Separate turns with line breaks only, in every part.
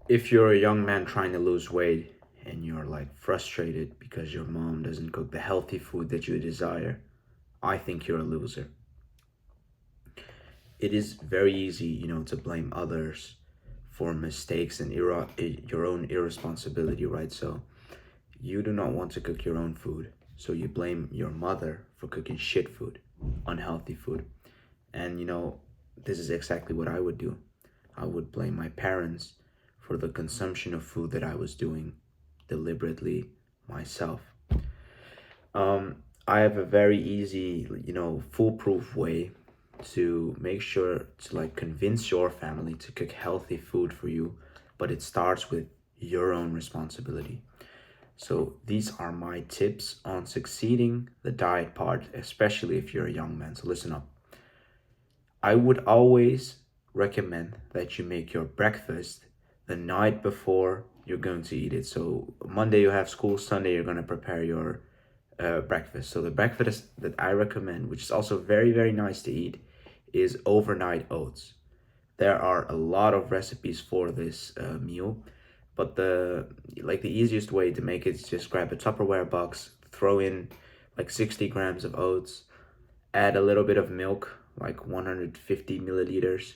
If you're a young man trying to lose weight and you're like frustrated because your mom doesn't cook the healthy food that you desire, I think you're a loser. It is very easy, to blame others for mistakes and your own irresponsibility, right? So you do not want to cook your own food, so you blame your mother for cooking shit food, unhealthy food. And this is exactly what I would do. I would blame my parents for the consumption of food that I was doing deliberately myself. I have a very easy, foolproof way to make sure to like convince your family to cook healthy food for you, but it starts with your own responsibility. So these are my tips on succeeding the diet part, especially if you're a young man. So listen up. I would always recommend that you make your breakfast the night before you're going to eat it. So Monday you have school, Sunday you're going to prepare your breakfast. So the breakfast that I recommend, which is also very, very nice to eat, is overnight oats. There are a lot of recipes for this meal, but the easiest way to make it is just grab a Tupperware box, throw in like 60 grams of oats, add a little bit of milk, like 150 milliliters,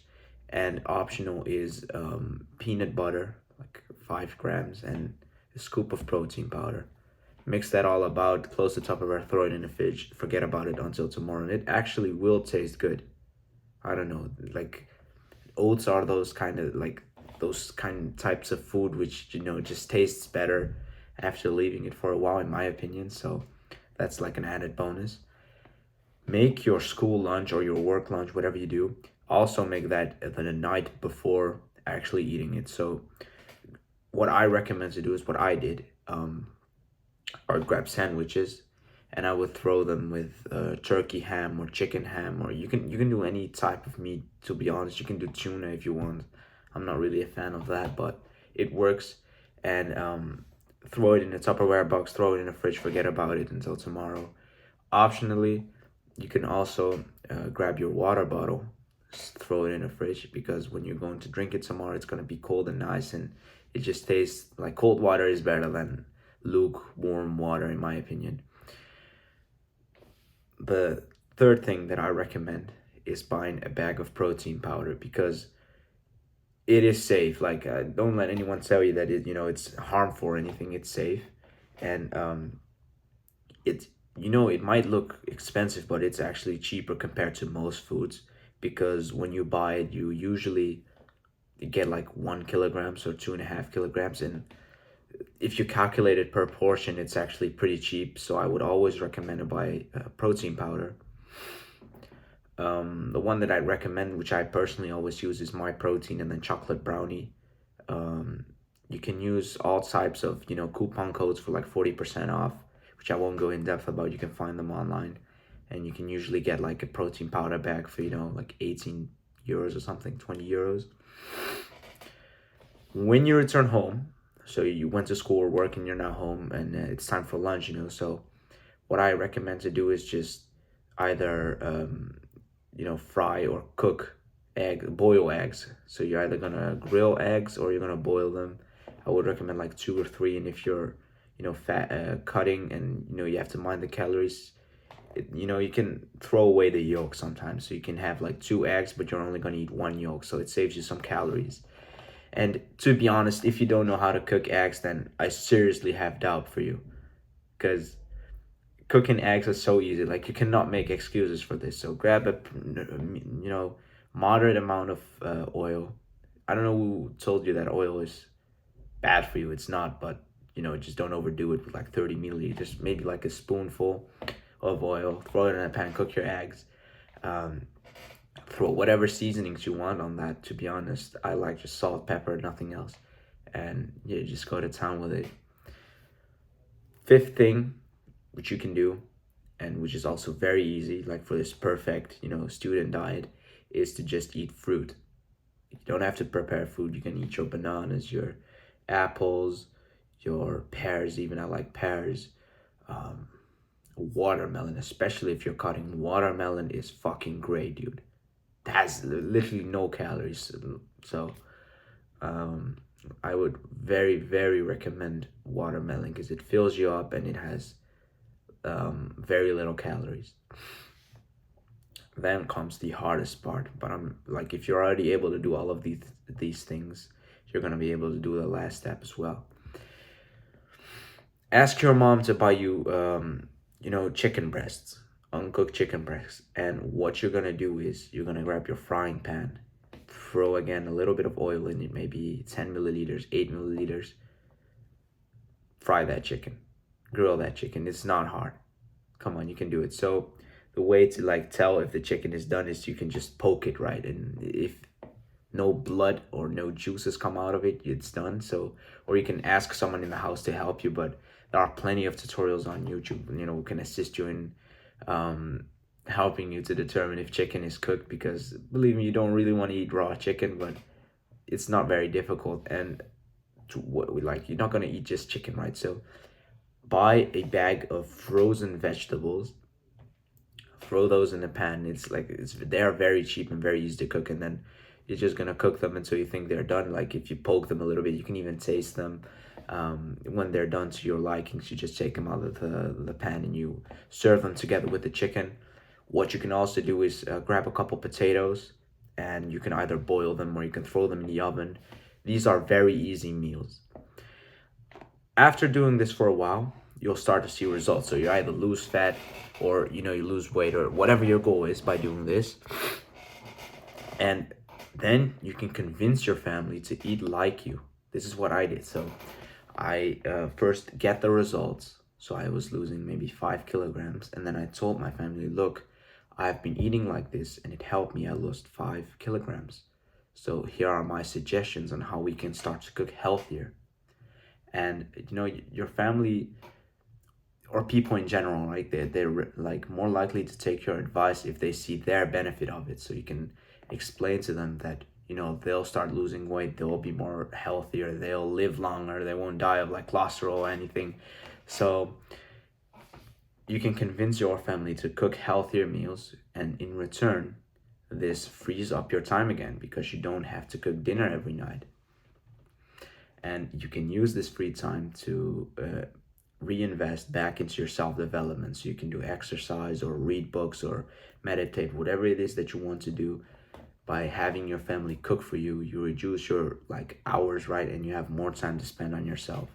and optional is peanut butter, like 5 grams, and a scoop of protein powder. Mix that all about, close the Tupperware, throw it in the fridge, forget about it until tomorrow, and it actually will taste good. I don't know, like oats are those kind of types of food which just tastes better after leaving it for a while, in my opinion. So that's like an added bonus. Make your school lunch or your work lunch, whatever you do, also make that the night before actually eating it. So what I recommend to do is what I did. Or grab sandwiches, and I would throw them with turkey ham or chicken ham, or you can do any type of meat. To be honest, you can do tuna if you want. I'm not really a fan of that, but it works. And throw it in a Tupperware box, throw it in the fridge, forget about it until tomorrow. Optionally, you can also grab your water bottle, throw it in the fridge, because when you're going to drink it tomorrow, it's going to be cold and nice, and it just tastes like cold water is better than lukewarm water, in my opinion. The third thing that I recommend is buying a bag of protein powder, because it is safe. Like, don't let anyone tell you that it's harmful or anything. It's safe, and it's it might look expensive, but it's actually cheaper compared to most foods, because when you buy it, you usually get like 1 kilograms or 2.5 kilograms, and if you calculate it per portion, it's actually pretty cheap. So I would always recommend to buy protein powder. The one that I recommend, which I personally always use, is My Protein and then chocolate brownie. Um, you can use all types of coupon codes for like 40% off, which I won't go in depth about. You can find them online, and you can usually get like a protein powder bag for like 18 euros or something, 20 euros. When you return home, so you went to school or work and you're now home, and it's time for lunch, so what I recommend to do is just either fry or cook boil eggs. So you're either gonna grill eggs or you're gonna boil them. I would recommend like two or three, and if you're fat cutting, and you have to mind the calories, you can throw away the yolk sometimes, so you can have like two eggs, but you're only gonna eat one yolk, so it saves you some calories. And to be honest, if you don't know how to cook eggs, then I seriously have doubt for you, because cooking eggs is so easy. Like, you cannot make excuses for this. So grab a moderate amount of oil. I don't know who told you that oil is bad for you. It's not, but just don't overdo it with like 30 milliliters. Maybe like a spoonful of oil. Throw it in a pan. Cook your eggs. Um, Throw whatever seasonings you want on that. To be honest, I like just salt, pepper, nothing else, and yeah, just go to town with it. Fifth thing, which you can do, and which is also very easy, like for this perfect student diet, is to just eat fruit. You don't have to prepare food. You can eat your bananas, your apples, your pears. Even I like pears. um, Watermelon, especially if you're cutting watermelon, is fucking great, dude. It has literally no calories. So I would very, very recommend watermelon because it fills you up and it has very little calories. Then comes the hardest part. But I'm like, if you're already able to do all of these things, you're gonna be able to do the last step as well. Ask your mom to buy you, chicken breasts, uncooked chicken breasts. And what you're gonna do is you're gonna grab your frying pan, throw again a little bit of oil in it, maybe 10 milliliters, 8 milliliters. Fry that chicken, grill that chicken. It's not hard. Come on, you can do it. So the way to like tell if the chicken is done is you can just poke it, right? And if no blood or no juices come out of it, it's done. So, or you can ask someone in the house to help you, but there are plenty of tutorials on YouTube, who can assist you in um, helping you to determine if chicken is cooked, because believe me, you don't really want to eat raw chicken, but it's not very difficult. And like, you're not going to eat just chicken, right? So buy a bag of frozen vegetables, throw those in the pan. They're very cheap and very easy to cook, and then you're just gonna cook them until you think they're done. Like, if you poke them a little bit, you can even taste them. When they're done to your likings, you just take them out of the pan and you serve them together with the chicken. What you can also do is grab a couple potatoes, and you can either boil them or you can throw them in the oven. These are very easy meals. After doing this for a while, you'll start to see results. So you either lose fat, or you lose weight, or whatever your goal is by doing this. And then you can convince your family to eat like you. This is what I did. So I first get the results. So I was losing maybe 5 kilograms, and then I told my family, look, I've been eating like this and it helped me. I lost 5 kilograms. So here are my suggestions on how we can start to cook healthier. And your family or people in general, right, they're like more likely to take your advice if they see their benefit of it. So you can explain to them that they'll start losing weight, they'll be more healthier, they'll live longer, they won't die of like cholesterol or anything. So you can convince your family to cook healthier meals, and in return, this frees up your time again because you don't have to cook dinner every night. And you can use this free time to reinvest back into your self-development. So you can do exercise or read books or meditate, whatever it is that you want to do. By having your family cook for you, you reduce your like hours, right? And you have more time to spend on yourself.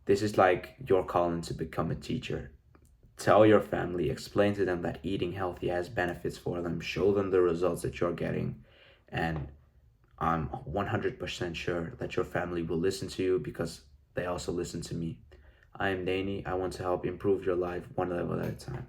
This is like your calling to become a teacher. Tell your family, explain to them that eating healthy has benefits for them, show them the results that you're getting, and I'm 100% sure that your family will listen to you because they also listen to me. I am Danny. I want to help improve your life one level at a time.